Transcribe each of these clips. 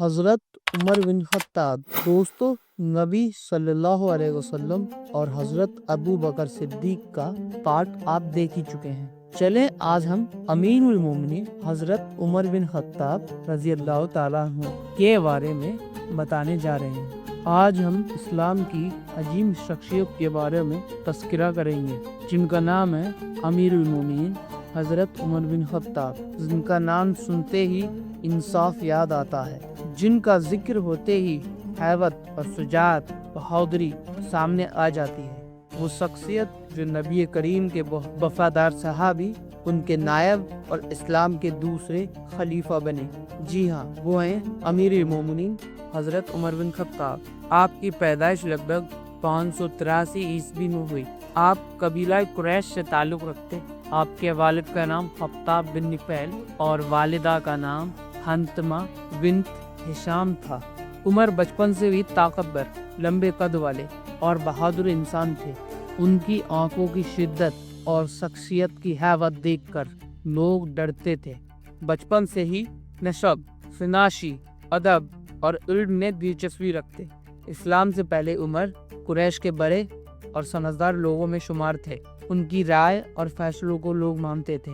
حضرت عمر بن خطاب۔ دوستو، نبی صلی اللہ علیہ وسلم اور حضرت ابو بکر صدیق کا پارٹ آپ دیکھ ہی چکے ہیں۔ چلیں آج ہم امیر المومنین حضرت عمر بن خطاب رضی اللہ تعالیٰ عنہ کے بارے میں بتانے جا رہے ہیں۔ آج ہم اسلام کی عظیم شخصیت کے بارے میں تذکرہ کریں گے، جن کا نام ہے امیر المومنین حضرت عمر بن خطاب، جن کا نام سنتے ہی انصاف یاد آتا ہے، جن کا ذکر ہوتے ہی حیبت اور شجاعت بہادری سامنے آ جاتی ہے۔ وہ شخصیت جو نبی کریم کے وفادار صحابی، ان کے نائب اور اسلام کے دوسرے خلیفہ بنے۔ جی ہاں، وہ ہیں امیر المومنین حضرت عمر بن خطاب۔ آپ کی پیدائش لگ بھگ 583 عیسوی میں ہوئی۔ آپ قبیلہ قریش سے تعلق رکھتے۔ آپ کے والد کا نام خطاب بن نفیل اور والدہ کا نام حنتمہ بنت ہشام تھا۔ عمر بچپن سے بھی طاقتور، لمبے قد والے اور بہادر انسان تھے۔ ان کی آنکھوں کی شدت اور شخصیت کی حیبت دیکھ کر لوگ ڈرتے تھے۔ بچپن سے ہی نسب، فناشی، ادب اور علم میں دلچسپی رکھتے۔ اسلام سے پہلے عمر قریش کے بڑے اور سمجھدار لوگوں میں شمار تھے۔ ان کی رائے اور فیصلوں کو لوگ مانتے تھے،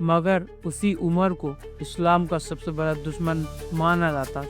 مگر اسی عمر کو اسلام کا سب سے بڑا دشمن مانا جاتا۔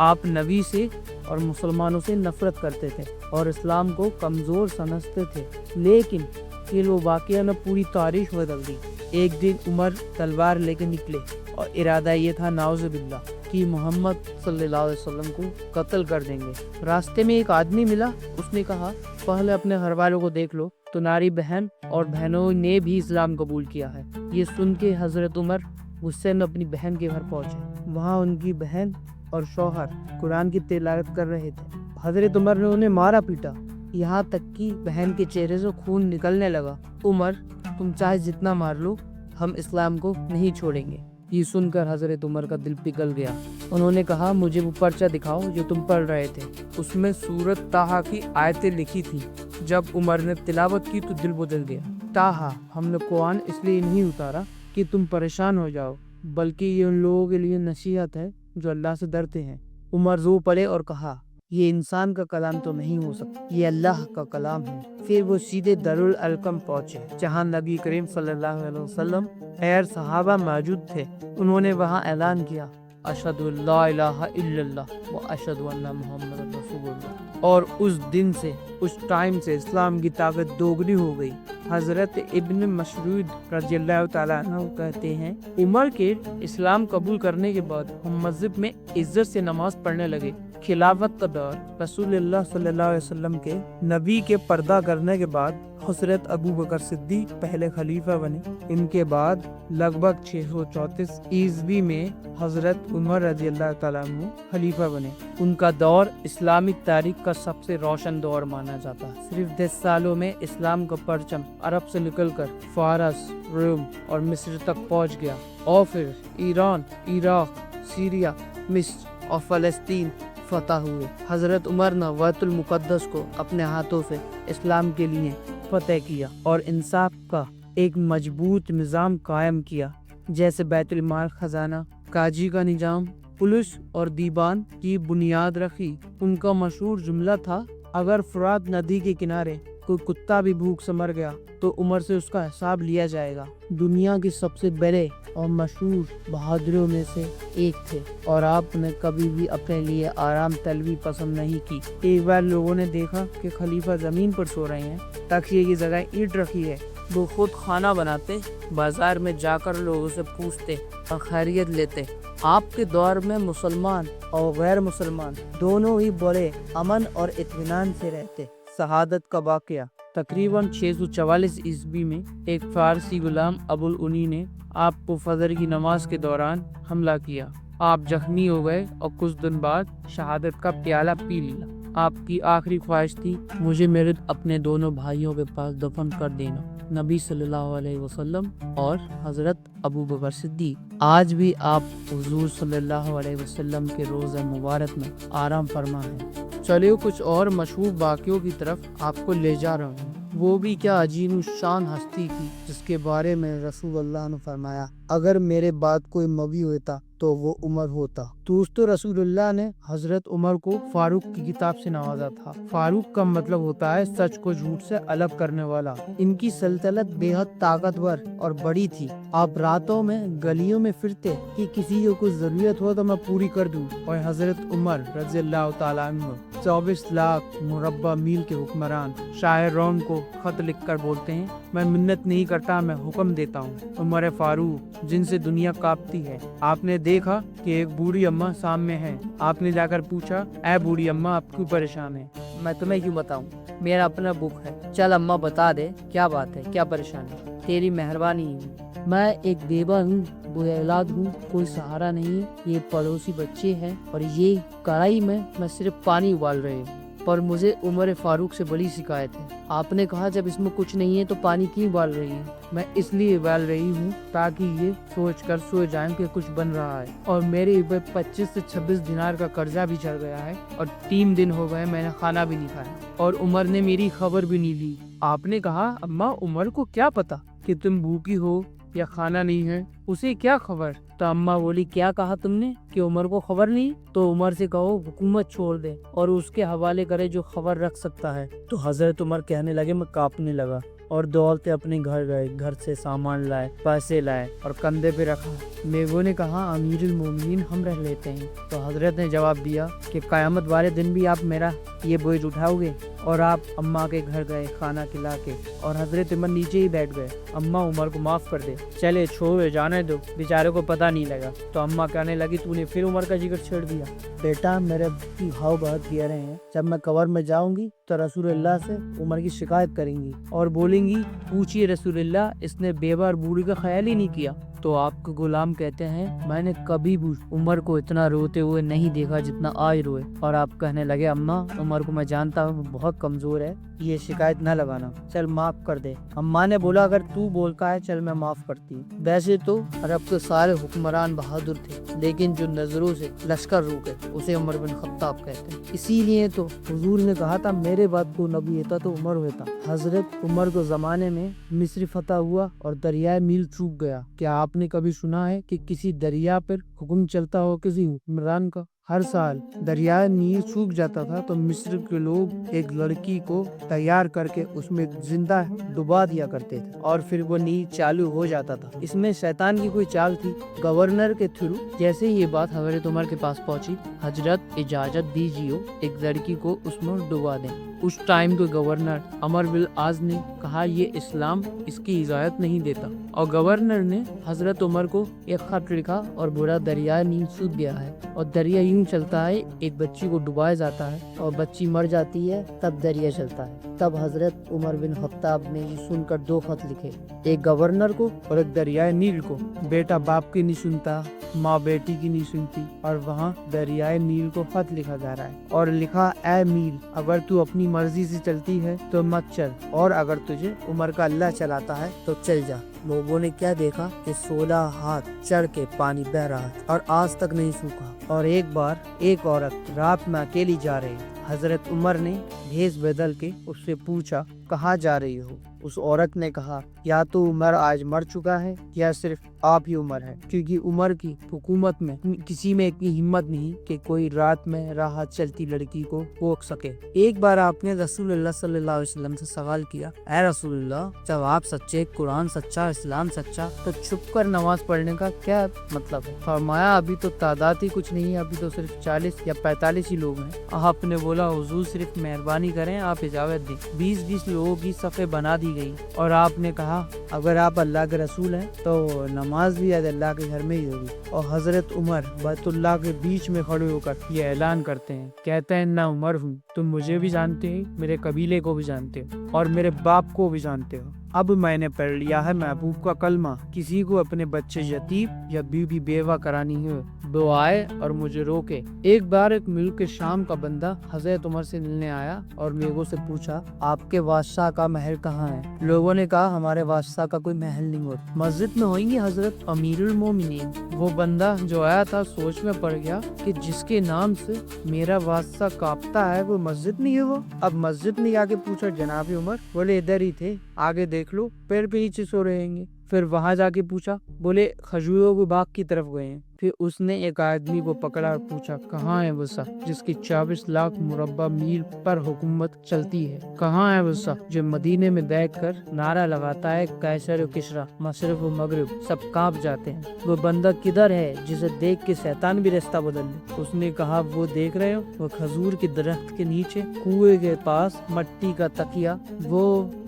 آپ نبی سے اور مسلمانوں سے نفرت کرتے تھے اور اسلام کو کمزور سمجھتے تھے، لیکن پھر وہ واقعہ نے پوری تاریخ بدل دی۔ ایک دن عمر تلوار لے کے نکلے اور ارادہ یہ تھا نعوذ باللہ کہ محمد صلی اللہ علیہ وسلم کو قتل کر دیں گے۔ راستے میں ایک آدمی ملا، اس نے کہا پہلے اپنے گھر والوں کو دیکھ لو، تمہاری بہن اور بہنوں نے بھی اسلام قبول کیا ہے۔ یہ سن کے حضرت عمر غصے میں اپنی بہن کے گھر پہنچے۔ وہاں ان کی بہن اور شوہر قرآن کی تلاوت کر رہے تھے۔ حضرت عمر نے انہیں مارا پیٹا، یہاں تک کہ بہن کے چہرے سے خون نکلنے لگا۔ عمر، تم چاہے جتنا مار لو، ہم اسلام کو نہیں چھوڑیں گے۔ یہ سن کر حضرت عمر کا دل پگھل گیا۔ انہوں نے کہا مجھے وہ پرچہ دکھاؤ جو تم پڑھ رہے تھے۔ اس میں سورۃ طٰہٰ کی آیتیں لکھی تھی۔ جب عمر نے تلاوت کی تو دل بدل گیا۔ طٰہٰ، ہم نے قرآن اس لیے نہیں اتارا کہ تم پریشان ہو جاؤ، بلکہ یہ ان لوگوں کے لیے نصیحت ہے جو اللہ سے ڈرتے ہیں۔ عمر رو پڑے اور کہا یہ انسان کا کلام تو نہیں ہو سکتا، یہ اللہ کا کلام ہے۔ پھر وہ سیدھے دارالارقم پہنچے، جہاں نبی کریم صلی اللہ علیہ وسلم غیر صحابہ موجود تھے۔ انہوں نے وہاں اعلان کیا اشہد ان لا الہ الا اللہ و اشہد ان محمد رسول اللہ، اور اس دن سے، اس ٹائم سے اسلام کی طاقت دوگنی ہو گئی۔ حضرت ابن مسعود رضی اللہ تعالیٰ عنہ کہتے ہیں عمر کے اسلام قبول کرنے کے بعد ہم مسجد میں عزت سے نماز پڑھنے لگے۔ خلافت کا دور، رسول اللہ صلی اللہ علیہ وسلم کے نبی کے پردہ کرنے کے بعد حضرت ابو بکر صدیق پہلے خلیفہ بنے۔ ان کے بعد لگ بھگ 634 عیسوی میں حضرت عمر رضی اللہ تعالیٰ عنہ خلیفہ بنے۔ ان کا دور اسلامی تاریخ کا سب سے روشن دور مانا جاتا ہے۔ صرف 10 سالوں میں اسلام کا پرچم عرب سے نکل کر فارس، روم اور مصر تک پہنچ گیا، اور پھر ایران، عراق، سیریا، مصر اور فلسطین فتح ہوئے۔ حضرت عمر نے بیت المقدس کو اپنے ہاتھوں سے اسلام کے لیے فتح کیا اور انصاف کا ایک مضبوط نظام قائم کیا، جیسے بیت المال، خزانہ، قاضی کا نظام، پولیس اور دیوان کی بنیاد رکھی۔ ان کا مشہور جملہ تھا اگر فرات ندی کے کنارے کوئی کتا بھی بھوک سے مر گیا تو عمر سے اس کا حساب لیا جائے گا۔ دنیا کے سب سے بڑے اور مشہور بہادروں میں سے ایک تھے، اور آپ نے کبھی بھی اپنے لیے آرام طلبی پسند نہیں کی۔ ایک بار لوگوں نے دیکھا کہ خلیفہ زمین پر سو رہے ہیں، تکیے کی جگہ اینٹ رکھی ہے۔ وہ خود کھانا بناتے، بازار میں جا کر لوگوں سے پوچھتے اور خیریت لیتے۔ آپ کے دور میں مسلمان اور غیر مسلمان دونوں ہی بڑے امن اور اطمینان سے رہتے۔ شہادت کا واقعہ، تقریباً 644 عیسوی میں ایک فارسی غلام ابو العنی نے آپ کو فجر کی نماز کے دوران حملہ کیا۔ آپ زخمی ہو گئے اور کچھ دن بعد شہادت کا پیالہ پی لیا۔ آپ کی آخری خواہش تھی مجھے میرے اپنے دونوں بھائیوں کے پاس دفن کر دینا۔ نبی صلی اللہ علیہ وسلم اور حضرت ابو بکر صدیق آج بھی آپ حضور صلی اللہ علیہ وسلم کے روضہ مبارک میں آرام فرما ہیں۔ چلیے کچھ اور مشہور واقعوں کی طرف آپ کو لے جا رہا ہوں۔ وہ بھی کیا عظیم الشان ہستی تھی جس کے بارے میں رسول اللہ نے فرمایا اگر میرے بعد کوئی نبی ہوتا تو وہ عمر ہوتا۔ دوستو رسول اللہ نے حضرت عمر کو فاروق کی کتاب سے نوازا تھا۔ فاروق کا مطلب ہوتا ہے سچ کو جھوٹ سے الگ کرنے والا۔ ان کی سلطنت بے حد طاقتور اور بڑی تھی۔ آپ راتوں میں گلیوں میں پھرتے کہ کسی کو کچھ ضرورت ہو تو میں پوری کر دوں، اور حضرت عمر رضی اللہ تعالیٰ عنہ 24 لاکھ مربع میل کے حکمران شاہ روم کو خط لکھ کر بولتے ہیں میں منت نہیں کرتا، میں حکم دیتا ہوں۔ عمر فاروق جن سے دنیا کانپتی ہے۔ آپ نے دیکھا کہ ایک بوڑھی اماں سامنے ہے۔ آپ نے جا کر پوچھا اے بوڑھی اماں آپ کیوں پریشان ہیں؟ میں تمہیں کیوں بتاؤں، میرا اپنا بک ہے، چل اماں بتا دے کیا بات ہے، کیا پریشانی ہے، تیری مہربانی ہے۔ میں ایک بیوہ ہوں، بے اولاد ہوں، کوئی سہارا نہیں، یہ پڑوسی بچے ہیں اور یہ کڑھائی میں صرف پانی ابال رہے ہیں، پر مجھے عمر فاروق سے بڑی شکایت ہے۔ آپ نے کہا جب اس میں کچھ نہیں ہے تو پانی کیوں ابال رہی ہے؟ میں اس لیے ابال رہی ہوں تاکہ یہ سوچ کر سو جائیں کہ کچھ بن رہا ہے، اور میرے اوپر 25 سے 26 دینار کا قرضہ بھی چڑھ گیا ہے، اور 3 دن ہو گئے میں نے کھانا بھی نہیں کھایا، اور عمر نے میری خبر بھی نہیں لی۔ آپ نے کہا اماں عمر کو کیا پتا کہ تم بھوکی ہو یا کھانا نہیں ہے، اسے کیا خبر؟ تو اماں بولی کیا کہا تم نے کہ عمر کو خبر نہیں؟ تو عمر سے کہو حکومت چھوڑ دے اور اس کے حوالے کرے جو خبر رکھ سکتا ہے۔ تو حضرت عمر کہنے لگے میں کانپنے لگا اور دوڑتے اپنے گھر گئے، گھر سے سامان لائے، پیسے لائے اور کندھے پہ رکھا۔ میگوں نے کہا امیر المومنین ہم رہ لیتے ہیں۔ تو حضرت نے جواب دیا کہ قیامت والے دن بھی آپ میرا یہ بوجھ اٹھاؤ گے؟ اور آپ اماں کے گھر گئے کھانا کھلا کے، اور حضرت عمر نیچے ہی بیٹھ گئے۔ اماں عمر کو معاف کر دے، چلے چھوڑے جانے دو، بیچارے کو پتہ نہیں لگا۔ تو اماں کہنے لگی تو نے پھر عمر کا ذکر چھیڑ دیا۔ بیٹا میرے بھاؤ بہت گہرے ہیں، جب میں قبر میں جاؤں گی تو رسول اللہ سے عمر کی شکایت کریں گی اور بولیں گی پوچھیے رسول اللہ اس نے بیوہ اور بوڑھی کا خیال ہی نہیں کیا۔ تو آپ کے غلام کہتے ہیں میں نے کبھی بھی عمر کو اتنا روتے ہوئے نہیں دیکھا جتنا آج روئے۔ اور آپ کہنے لگے اماں عمر کو میں جانتا ہوں بہت کمزور ہے، یہ شکایت نہ لگانا، چل معاف کر دے۔ اماں نے بولا اگر تو بولتا ہے چل میں معاف کرتی ہوں۔ ویسے تو عرب کے سارے حکمران بہادر تھے، لیکن جو نظروں سے لشکر روکے اسے عمر بن خطاب کہتے ہیں۔ اسی لیے تو حضور نے کہا تھا میرے بعد کو نبی ہوتا تو عمر ہوتا۔ حضرت عمر کے زمانے میں مصر فتح ہوا اور دریائے نیل سوکھ گیا۔ کیا آپ نے کبھی سنا ہے کہ کسی دریا پر حکم چلتا ہو کسی حکمران کا؟ ہر سال دریائے نیل سوکھ جاتا تھا تو مصر کے لوگ ایک لڑکی کو تیار کر کے اس میں زندہ ڈبا دیا کرتے تھے اور پھر وہ نیل چالو ہو جاتا تھا۔ اس میں شیطان کی کوئی چال تھی۔ گورنر کے تھرو جیسے یہ بات حضرت عمر کے پاس پہنچی، حضرت اجازت دیجیے ایک لڑکی کو اس میں ڈبا دیں۔ اس ٹائم کے گورنر عمر بن العاص نے کہا یہ اسلام اس کی اجازت نہیں دیتا، اور گورنر نے حضرت عمر کو ایک خط لکھا اور بولا دریائے نیل سوکھ گیا ہے اور دریا یوں چلتا ہے، ایک بچی کو ڈبایا جاتا ہے اور بچی مر جاتی ہے تب دریا چلتا ہے۔ تب حضرت عمر بن خطاب نے یہ سن کر 2 خط لکھے، ایک گورنر کو اور ایک دریائے نیل کو۔ بیٹا باپ کی نہیں سنتا، ماں بیٹی کی نہیں سنتی، اور وہاں دریائے نیل کو خط لکھا جا رہا ہے اور لکھا اے نیل اگر تو اپنی مرضی سے چلتی ہے تو مت چل، اور اگر تجھے عمر کا اللہ چلاتا ہے تو چل جا۔ لوگوں نے کیا دیکھا کہ 16 ہاتھ چڑھ کے پانی بہ رہا ہے اور آج تک نہیں سوکھا، اور ایک بار ایک عورت رات میں اکیلی جا رہی۔ حضرت عمر نے بھیس بدل کے اس سے پوچھا کہاں جا رہی ہو؟ اس عورت نے کہا یا تو عمر آج مر چکا ہے یا صرف آپ ہی عمر ہے، کیونکہ عمر کی حکومت میں کسی میں اتنی ہمت نہیں کہ کوئی رات میں راہ چلتی لڑکی کو روک سکے۔ ایک بار آپ نے رسول اللہ صلی اللہ علیہ وسلم سے سوال کیا اے رسول اللہ جب آپ سچے، قرآن سچا، اسلام سچا، تو چھپ کر نماز پڑھنے کا کیا مطلب ہے؟ فرمایا ابھی تو تعداد ہی کچھ نہیں ہے، ابھی تو صرف 40 یا 45 ہی لوگ ہیں۔ آپ نے بولا حضور صرف مہربانی کریں، آپ اجازت دیں۔ 20 لوگوں کی صفیں بنا دی گئی، اور آپ نے کہا اگر آپ اللہ کے رسول ہیں تو نماز بھی اللہ کے گھر میں ہی ہوگی۔ اور حضرت عمر بیت اللہ کے بیچ میں کھڑے ہو کر یہ اعلان کرتے ہیں، کہتے ہیں نہ عمر ہوں، تم مجھے بھی جانتے ہو، میرے قبیلے کو بھی جانتے ہو اور میرے باپ کو بھی جانتے ہو، اب میں نے پڑھ لیا ہے محبوب کا کلمہ، کسی کو اپنے بچے یتیم یا بیوی بیوہ کرانی ہو وہ آئے اور مجھے روکے۔ ایک بار ایک ملک شام کا بندہ حضرت عمر سے ملنے آیا اور لوگوں سے پوچھا آپ کے بادشاہ کا محل کہاں ہے؟ لوگوں نے کہا ہمارے بادشاہ کا کوئی محل نہیں ہوتا، مسجد میں ہوئیں گے حضرت امیر المومنین۔ وہ بندہ جو آیا تھا سوچ میں پڑ گیا کہ جس کے نام سے میرا بادشاہ کانپتا ہے وہ مسجد نہیں ہے وہ۔ اب مسجد میں آ کے پوچھا جناب عمر، بولے ادھر ہی تھے، آگے دیکھ لو پیر پہ نیچے سو رہیں گے۔ پھر وہاں جا کے پوچھا، بولے کھجوروں کے باغ کی طرف گئے ہیں۔ پھر اس نے ایک آدمی کو پکڑا اور پوچھا کہاں ہے وہ شخص جس کی 24 لاکھ مربع میل پر حکومت چلتی ہے؟ کہاں ہے وہ شخص جو مدینے میں بیٹھ کر نعرہ لگاتا ہے قیصر و کسریٰ مشرق و مغرب سب کانپ جاتے ہیں؟ وہ بندہ کدھر ہے جسے دیکھ کے شیطان بھی راستہ بدل لے؟ اس نے کہا وہ دیکھ رہے ہو وہ کھجور کے درخت کے نیچے کنویں کے پاس مٹی کا تکیا، وہ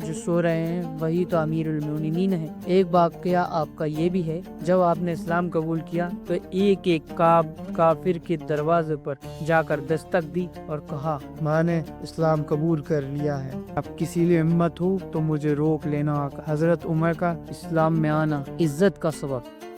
جو سو رہے ہیں وہی تو امیر المومنین ہے۔ ایک واقعہ آپ کا یہ بھی ہے، جب آپ نے اسلام قبول کیا تو ایک ایک کافر کے دروازے پر جا کر دستک دی اور کہا میں نے اسلام قبول کر لیا ہے، اب کسی لیے ہمت ہو تو مجھے روک لینا۔ حضرت عمر کا اسلام میں آنا عزت کا سبب۔